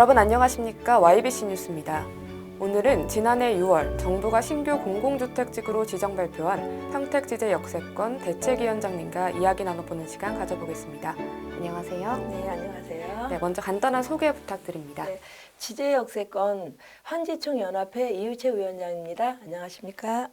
여러분 안녕하십니까? YBC 뉴스입니다. 오늘은 지난해 6월 정부가 신규 공공주택지구로 지정 발표한 평택지제 역세권 대책위원장님과 이야기 나눠보는 시간 가져보겠습니다. 안녕하세요. 네, 안녕하세요. 네, 먼저 간단한 소개 부탁드립니다. 네, 지제 역세권 환지총연합회 이유채 위원장입니다. 안녕하십니까?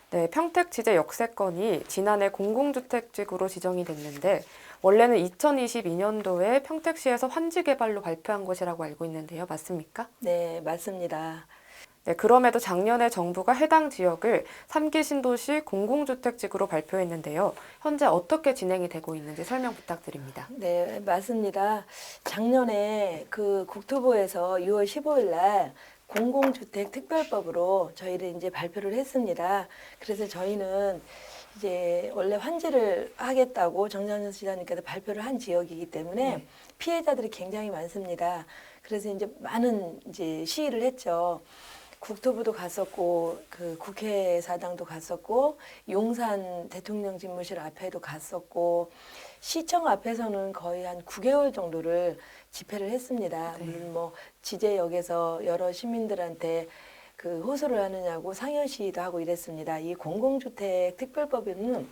네, 평택지제 역세권이 지난해 공공주택지구로 지정이 됐는데 원래는 2022년도에 평택시에서 환지개발로 발표한 것이라고 알고 있는데요. 맞습니까? 네, 맞습니다. 네, 그럼에도 작년에 정부가 해당 지역을 3기 신도시 공공주택지구로 발표했는데요. 현재 어떻게 진행이 되고 있는지 설명 부탁드립니다. 네, 맞습니다. 작년에 그 국토부에서 6월 15일 날 공공주택 특별법으로 저희를 이제 발표를 했습니다. 그래서 저희는 이제 원래 환지를 하겠다고 정장현 시장님께서 발표를 한 지역이기 때문에 피해자들이 굉장히 많습니다. 그래서 이제 많은 이제 시위를 했죠. 국토부도 갔었고, 그 국회사당도 갔었고, 용산 대통령 집무실 앞에도 갔었고, 시청 앞에서는 거의 한 9개월 정도를 집회를 했습니다. 물론 뭐 지제역에서 여러 시민들한테 그 호소를 하느냐고 상현 시위도 하고 이랬습니다. 이 공공주택 특별법에는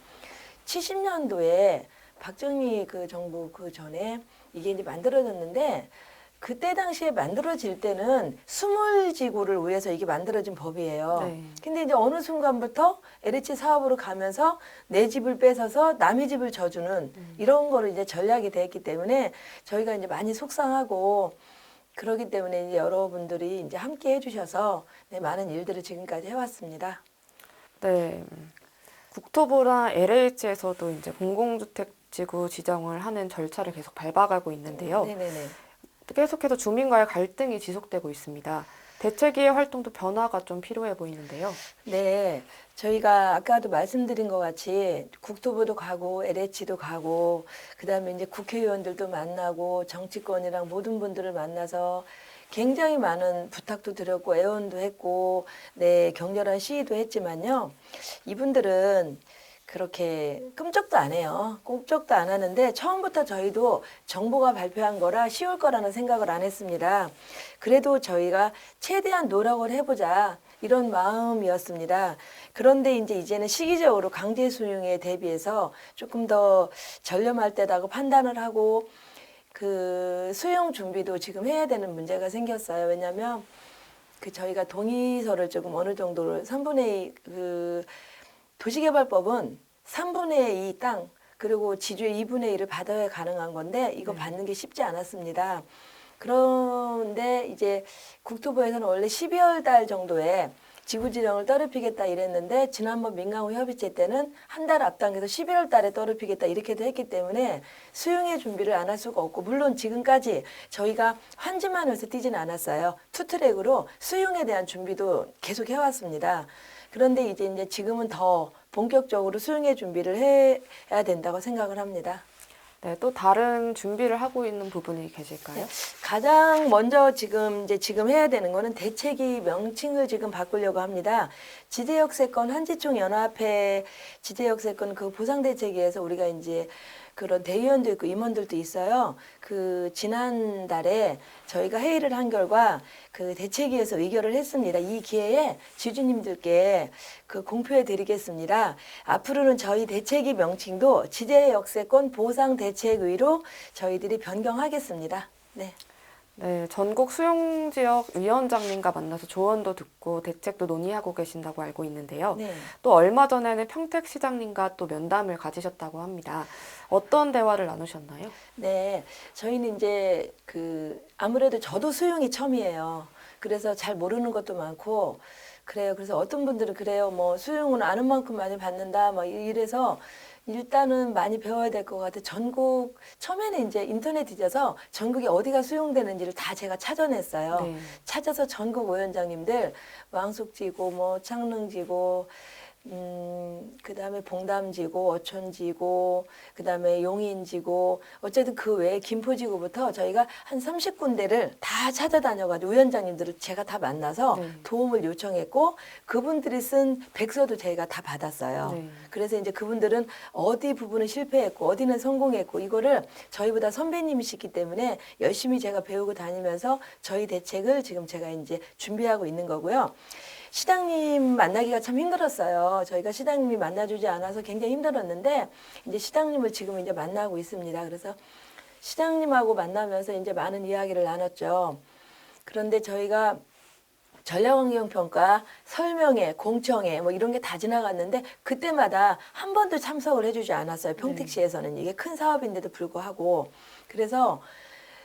70년도에 박정희 그 정부 그 전에 이게 이제 만들어졌는데 그때 당시에 만들어질 때는 수몰지구를 위해서 이게 만들어진 법이에요. 네. 근데 이제 어느 순간부터 LH 사업으로 가면서 내 집을 뺏어서 남의 집을 져주는 이런 거를 이제 전략이 됐기 때문에 저희가 이제 많이 속상하고 그러기 때문에 이제 여러분들이 이제 함께 해주셔서 네, 많은 일들을 지금까지 해왔습니다. 네, 국토부나 LH에서도 이제 공공주택지구 지정을 하는 절차를 계속 밟아가고 있는데요. 네네네. 계속해서 주민과의 갈등이 지속되고 있습니다. 대책위의 활동도 변화가 좀 필요해 보이는데요. 네, 저희가 아까도 말씀드린 것 같이 국토부도 가고 LH도 가고 그다음에 이제 국회의원들도 만나고 정치권이랑 모든 분들을 만나서 굉장히 많은 부탁도 드렸고 애원도 했고 네, 격렬한 시위도 했지만요. 이분들은 그렇게 끔찍도 안 해요. 꼼짝도 안 하는데 처음부터 저희도 정부가 발표한 거라 쉬울 거라는 생각을 안 했습니다. 그래도 저희가 최대한 노력을 해보자 이런 마음이었습니다. 그런데 이제는 시기적으로 강제 수용에 대비해서 조금 더 전념할 때라고 판단을 하고 그 수용 준비도 지금 해야 되는 문제가 생겼어요. 왜냐하면 그 저희가 동의서를 조금 어느 정도를 3분의 2 그 도시개발법은 3분의 2 땅 그리고 지주의 2분의 1을 받아야 가능한 건데 이거 받는 게 쉽지 않았습니다. 그런데 이제 국토부에서는 원래 12월 달 정도에 지구지정을 떨어뜨리겠다 이랬는데 지난번 민간호 협의체 때는 한 달 앞당겨서 11월 달에 떨어뜨리겠다 이렇게도 했기 때문에 수용의 준비를 안 할 수가 없고 물론 지금까지 저희가 환지만 해서 뛰지는 않았어요. 투트랙으로 수용에 대한 준비도 계속 해왔습니다. 그런데 이제 지금은 더 본격적으로 수용의 준비를 해야 된다고 생각을 합니다. 네, 또 다른 준비를 하고 있는 부분이 계실까요? 가장 먼저 지금 해야 되는 거는 대책위 명칭을 지금 바꾸려고 합니다. 지제역세권 한지총 연합회 지제역세권 그 보상대책위에서 우리가 이제 그런 대의원도 있고 임원들도 있어요. 그 지난달에 저희가 회의를 한 결과 그 대책위에서 의결을 했습니다. 이 기회에 지주님들께 그 공표해 드리겠습니다. 앞으로는 저희 대책위 명칭도 지제역세권 보상대책위로 저희들이 변경하겠습니다. 네. 네, 전국 수용지역 위원장님과 만나서 조언도 듣고 대책도 논의하고 계신다고 알고 있는데요. 네. 또 얼마 전에는 평택시장님과 또 면담을 가지셨다고 합니다. 어떤 대화를 나누셨나요? 네, 저희는 이제 그 아무래도 저도 수용이 처음이에요. 그래서 잘 모르는 것도 많고 그래요. 그래서 어떤 분들은 그래요. 뭐 수용은 아는 만큼 많이 받는다. 막 이래서 일단은 많이 배워야 될 것 같아요. 전국 처음에는 이제 인터넷 뒤져서 전국에 어디가 수용되는지를 다 제가 찾아냈어요. 네. 찾아서 전국 위원장님들 왕숙지구, 뭐 창릉지구, 그다음에 봉담지구, 어촌지구, 그다음에 용인지구, 어쨌든 그 외에 김포지구부터 저희가 한 30군데를 다 찾아다녀가지고 위원장님들을 제가 다 만나서 네. 도움을 요청했고 그분들이 쓴 백서도 저희가 다 받았어요. 네. 그래서 이제 그분들은 어디 부분은 실패했고 어디는 성공했고 이거를 저희보다 선배님이시기 때문에 열심히 제가 배우고 다니면서 저희 대책을 지금 제가 이제 준비하고 있는 거고요. 시장님 만나기가 참 힘들었어요. 저희가 시장님이 만나주지 않아서 굉장히 힘들었는데 이제 시장님을 지금 이제 만나고 있습니다. 그래서 시장님하고 만나면서 이제 많은 이야기를 나눴죠. 그런데 저희가 전략환경평가 설명회, 공청회 뭐 이런 게 다 지나갔는데 그때마다 한 번도 참석을 해주지 않았어요. 평택시에서는 이게 큰 사업인데도 불구하고 그래서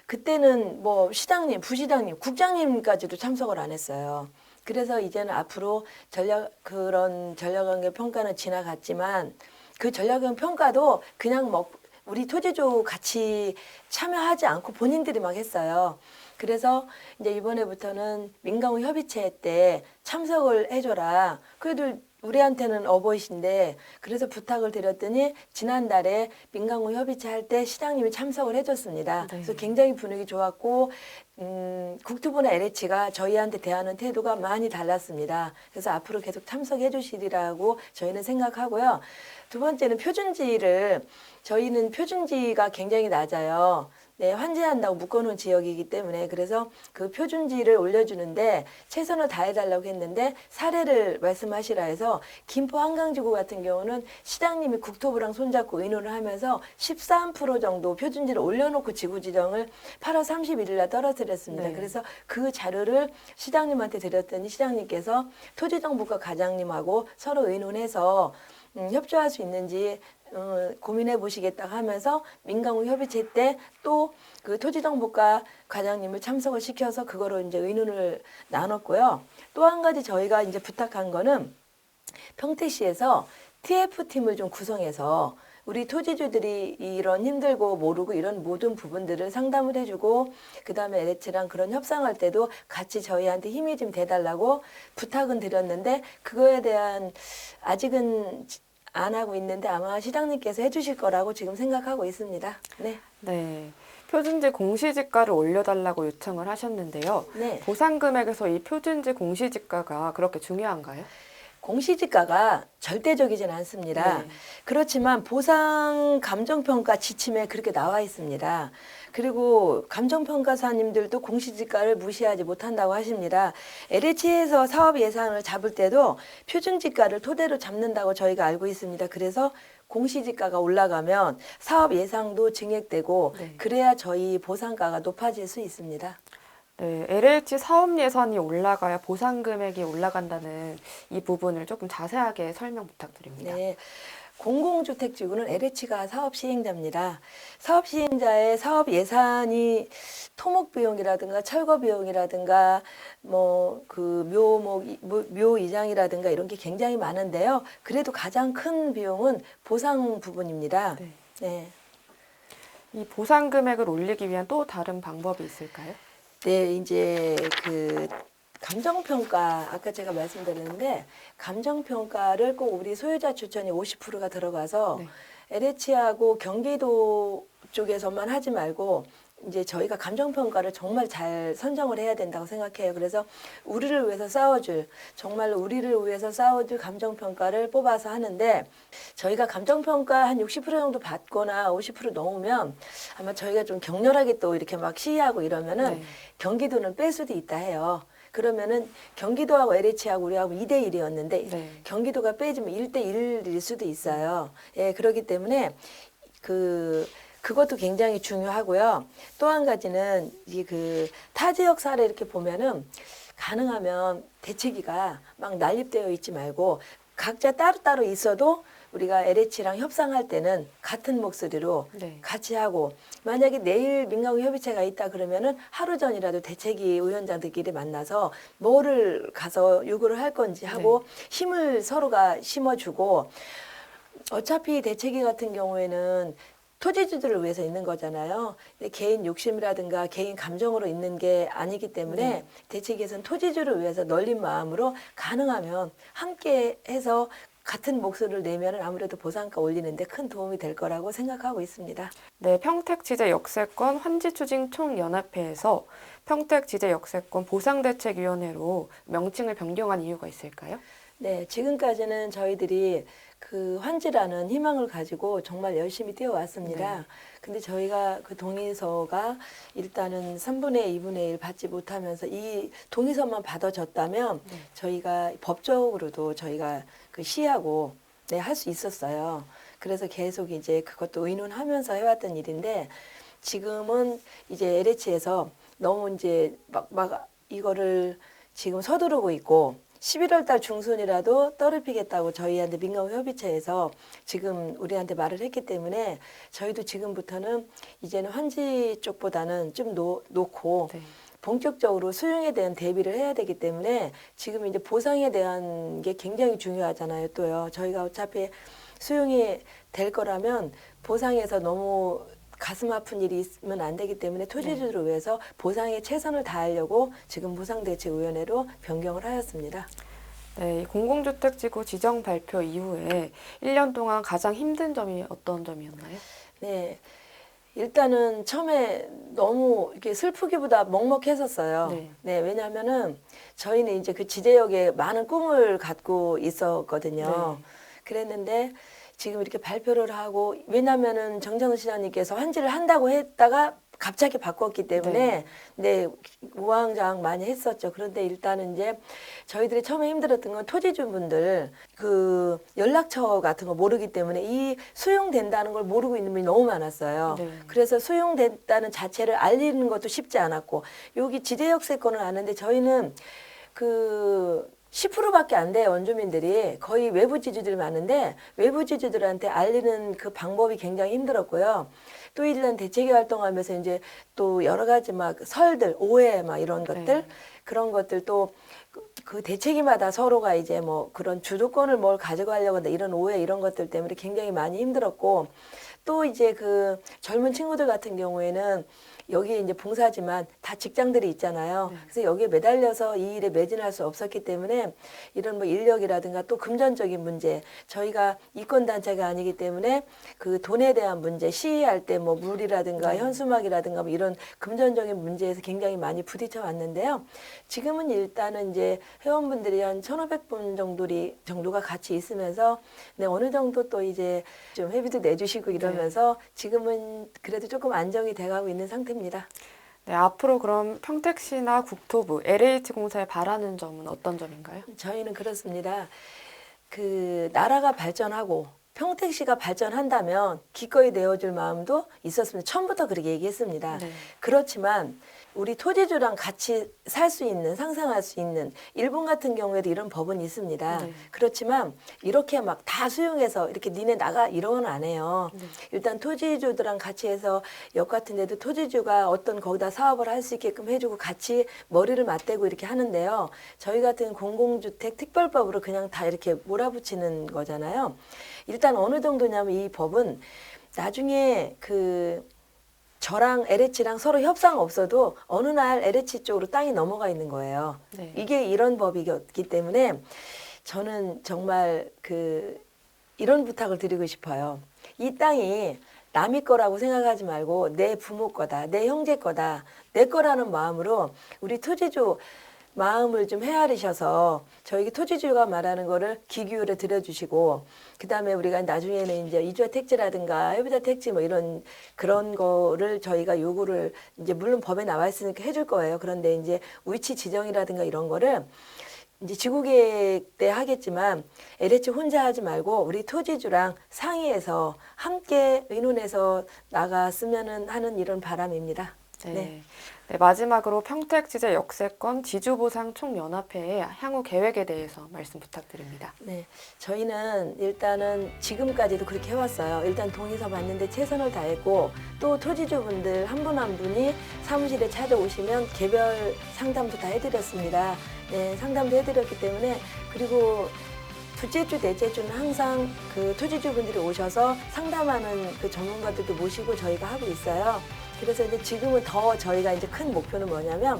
그때는 뭐 시장님, 부시장님, 국장님까지도 참석을 안 했어요. 그래서 이제는 앞으로 그런 전략환경 평가는 지나갔지만 그 전략환경 평가도 그냥 뭐 우리 토지주 같이 참여하지 않고 본인들이 막 했어요. 그래서 이제 이번에부터는 민간후 협의체 때 참석을 해줘라. 그래도 우리한테는 어버이신데 그래서 부탁을 드렸더니 지난달에 민간후 협의체 할 때 시장님이 참석을 해줬습니다. 네. 그래서 굉장히 분위기 좋았고 국토부나 LH가 저희한테 대하는 태도가 많이 달랐습니다. 그래서 앞으로 계속 참석해 주시리라고 저희는 생각하고요. 두 번째는 표준지를 저희는 표준지가 굉장히 낮아요. 네, 환지한다고 묶어놓은 지역이기 때문에 그래서 그 표준지를 올려주는데 최선을 다해달라고 했는데 사례를 말씀하시라 해서 김포 한강지구 같은 경우는 시장님이 국토부랑 손잡고 의논을 하면서 13% 정도 표준지를 올려놓고 지구 지정을 8월 31일 날 떨어뜨렸습니다. 네. 그래서 그 자료를 시장님한테 드렸더니 시장님께서 토지정보과 과장님하고 서로 의논해서 협조할 수 있는지 고민해 보시겠다고 하면서 민간후 협의체 때 또 그 토지정보과 과장님을 참석을 시켜서 그거로 이제 의논을 나눴고요. 또 한 가지 저희가 이제 부탁한 거는 평택시에서 TF팀을 좀 구성해서 우리 토지주들이 이런 힘들고 모르고 이런 모든 부분들을 상담을 해주고 그다음에 LH랑 그런 협상할 때도 같이 저희한테 힘이 좀 돼달라고 부탁은 드렸는데 그거에 대한 아직은 안 하고 있는데 아마 시장님께서 해주실 거라고 지금 생각하고 있습니다. 네. 네. 표준지 공시지가를 올려달라고 요청을 하셨는데요. 네. 보상 금액에서 이 표준지 공시지가가 그렇게 중요한가요? 공시지가가 절대적이진 않습니다. 네. 그렇지만 보상 감정평가 지침에 그렇게 나와 있습니다. 그리고 감정평가사님들도 공시지가를 무시하지 못한다고 하십니다. LH에서 사업 예산을 잡을 때도 표준지가를 토대로 잡는다고 저희가 알고 있습니다. 그래서 공시지가가 올라가면 사업 예상도 증액되고 네. 그래야 저희 보상가가 높아질 수 있습니다. 네, LH 사업 예산이 올라가야 보상 금액이 올라간다는 이 부분을 조금 자세하게 설명 부탁드립니다. 네. 공공주택지구는 LH가 사업 시행자입니다. 사업 시행자의 사업 예산이 토목 비용이라든가 철거 비용이라든가 뭐 그 묘 이장이라든가 이런 게 굉장히 많은데요. 그래도 가장 큰 비용은 보상 부분입니다. 네. 네. 이 보상 금액을 올리기 위한 또 다른 방법이 있을까요? 네, 이제 그 감정평가 아까 제가 말씀드렸는데 감정평가를 꼭 우리 소유자 추천이 50%가 들어가서 네. LH하고 경기도 쪽에서만 하지 말고 이제 저희가 감정평가를 정말 잘 선정을 해야 된다고 생각해요. 그래서 우리를 위해서 싸워줄 정말로 우리를 위해서 싸워줄 감정평가를 뽑아서 하는데 저희가 감정평가 한 60% 정도 받거나 50% 넘으면 아마 저희가 좀 격렬하게 또 이렇게 막 시위하고 이러면은 네. 경기도는 뺄 수도 있다 해요. 그러면은 경기도하고 LH하고 우리하고 2대1이었는데 네. 경기도가 빼지면 1대1일 수도 있어요. 예, 그렇기 때문에 그것도 굉장히 중요하고요. 또 한 가지는 이 그 타 지역 사례 이렇게 보면은 가능하면 대책위가 막 난립되어 있지 말고 각자 따로따로 있어도 우리가 LH랑 협상할 때는 같은 목소리로 네. 같이 하고 만약에 내일 민간후 협의체가 있다 그러면은 하루 전이라도 대책위 위원장들끼리 만나서 뭐를 가서 요구를 할 건지 하고 힘을 서로가 심어주고 어차피 대책위 같은 경우에는 토지주들을 위해서 있는 거잖아요. 근데 개인 욕심이라든가 개인 감정으로 있는 게 아니기 때문에 대책위에서는 토지주를 위해서 널린 마음으로 가능하면 함께 해서 같은 목소리를 내면 아무래도 보상가 올리는데 큰 도움이 될 거라고 생각하고 있습니다. 네, 평택지제역세권 환지추징총연합회에서 평택지제역세권 보상대책위원회로 명칭을 변경한 이유가 있을까요? 네, 지금까지는 저희들이 그 환지라는 희망을 가지고 정말 열심히 뛰어왔습니다. 네. 근데 저희가 그 동의서가 일단은 3분의 2분의 1 받지 못하면서 이 동의서만 받아줬다면 네. 저희가 법적으로도 저희가 그 시하고 네, 할 수 있었어요. 그래서 계속 이제 그것도 의논하면서 해왔던 일인데 지금은 이제 LH에서 너무 이제 막 이거를 지금 서두르고 있고 11월 달 중순이라도 떨어뜨리겠다고 저희한테 민간협의체에서 지금 우리한테 말을 했기 때문에 저희도 지금부터는 이제는 환지 쪽보다는 좀 놓고 네. 본격적으로 수용에 대한 대비를 해야 되기 때문에 지금 이제 보상에 대한 게 굉장히 중요하잖아요. 또요. 저희가 어차피 수용이 될 거라면 보상에서 너무 가슴 아픈 일이 있으면 안 되기 때문에 토지주를 위해서 보상에 최선을 다하려고 지금 보상대책위원회로 변경을 하였습니다. 네, 이 공공주택지구 지정 발표 이후에 1년 동안 가장 힘든 점이 어떤 점이었나요? 네. 일단은 처음에 너무 이렇게 슬프기보다 먹먹했었어요. 네. 네, 왜냐하면은 저희는 이제 그 지제역에 많은 꿈을 갖고 있었거든요. 네. 그랬는데 지금 이렇게 발표를 하고 왜냐하면은 정정은 시장님께서 환지를 한다고 했다가 갑자기 바꿨기 때문에 네, 우왕좌왕 많이 했었죠. 그런데 일단은 이제 저희들이 처음에 힘들었던 건 토지주분들 그 연락처 같은 거 모르기 때문에 이 수용된다는 걸 모르고 있는 분이 너무 많았어요. 네. 그래서 수용됐다는 자체를 알리는 것도 쉽지 않았고 여기 지제역세권을 아는데 저희는 그 10%밖에 안 돼요. 원주민들이 거의 외부 지주들이 많은데 외부 지주들한테 알리는 그 방법이 굉장히 힘들었고요. 또 일단 대책위 활동하면서 이제 또 여러 가지 막 설들, 오해 막 이런 것들 네. 그런 것들 또 그 대책위마다 서로가 이제 뭐 그런 주도권을 뭘 가져가려고 한다 이런 오해 이런 것들 때문에 굉장히 많이 힘들었고 또 이제 그 젊은 친구들 같은 경우에는 여기에 이제 봉사지만 다 직장들이 있잖아요. 그래서 여기에 매달려서 이 일에 매진할 수 없었기 때문에 이런 뭐 인력이라든가 또 금전적인 문제, 저희가 이권단체가 아니기 때문에 그 돈에 대한 문제, 시위할 때 뭐 물이라든가 현수막이라든가 뭐 이런 금전적인 문제에서 굉장히 많이 부딪혀 왔는데요. 지금은 일단은 이제 회원분들이 한 1,500분 정도가 같이 있으면서 네, 어느 정도 또 이제 좀 회비도 내주시고 이러면서 지금은 그래도 조금 안정이 돼가고 있는 상태입니다. 네, 앞으로 그럼 평택시나 국토부, LH공사에 바라는 점은 어떤 점인가요? 저희는 그렇습니다. 그 나라가 발전하고 평택시가 발전한다면 기꺼이 내어줄 마음도 있었습니다. 처음부터 그렇게 얘기했습니다. 네. 그렇지만 우리 토지주랑 같이 살 수 있는, 상생할 수 있는 일본 같은 경우에도 이런 법은 있습니다. 네. 그렇지만 이렇게 막 다 수용해서 이렇게 니네 나가 이런 건 안 해요. 일단 토지주들랑 같이 해서 역 같은 데도 토지주가 어떤 거기다 사업을 할 수 있게끔 해주고 같이 머리를 맞대고 이렇게 하는데요. 저희 같은 공공주택 특별법으로 그냥 다 이렇게 몰아붙이는 거잖아요. 일단 어느 정도냐면 이 법은 나중에 그 저랑 LH랑 서로 협상 없어도 어느 날 LH 쪽으로 땅이 넘어가 있는 거예요. 네. 이게 이런 법이기 때문에 저는 정말 그 이런 부탁을 드리고 싶어요. 이 땅이 남의 거라고 생각하지 말고 내 부모 거다, 내 형제 거다, 내 거라는 마음으로 우리 토지주 마음을 좀 헤아리셔서 저희 토지주가 말하는 거를 귀 기울여 들어주시고 그다음에 우리가 나중에는 이제 이주화 택지라든가 해부자 택지 뭐 이런 그런 거를 저희가 요구를 이제 물론 법에 나와 있으니까 해줄 거예요. 그런데 이제 위치 지정이라든가 이런 거를 이제 지구계획 때 하겠지만 LH 혼자 하지 말고 우리 토지주랑 상의해서 함께 의논해서 나갔으면 하는 이런 바람입니다. 네. 네. 네, 마지막으로 평택지제 역세권 지주보상총연합회의 향후 계획에 대해서 말씀 부탁드립니다. 네, 저희는 일단은 지금까지도 그렇게 해왔어요. 일단 동의서 받는데 최선을 다했고 또 토지주분들 한 분 한 분이 사무실에 찾아오시면 개별 상담도 다 해드렸습니다. 네, 상담도 해드렸기 때문에 그리고 둘째 주, 넷째 주는 항상 그 토지주분들이 오셔서 상담하는 그 전문가들도 모시고 저희가 하고 있어요. 그래서 이제 지금은 더 저희가 이제 큰 목표는 뭐냐면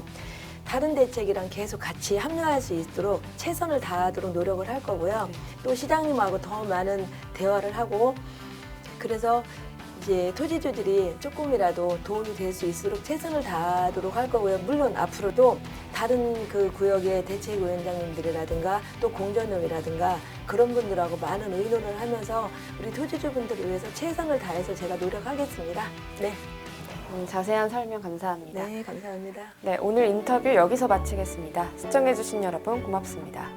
다른 대책이랑 계속 같이 합류할 수 있도록 최선을 다하도록 노력을 할 거고요. 또 시장님하고 더 많은 대화를 하고 그래서 이제 토지주들이 조금이라도 도움이 될 수 있도록 최선을 다하도록 할 거고요. 물론 앞으로도 다른 그 구역의 대책위원장님들이라든가 또 공전업이라든가 그런 분들하고 많은 의논을 하면서 우리 토지주분들을 위해서 최선을 다해서 제가 노력하겠습니다. 네, 자세한 설명 감사합니다. 네, 감사합니다. 네, 오늘 인터뷰 여기서 마치겠습니다. 시청해주신 여러분 고맙습니다.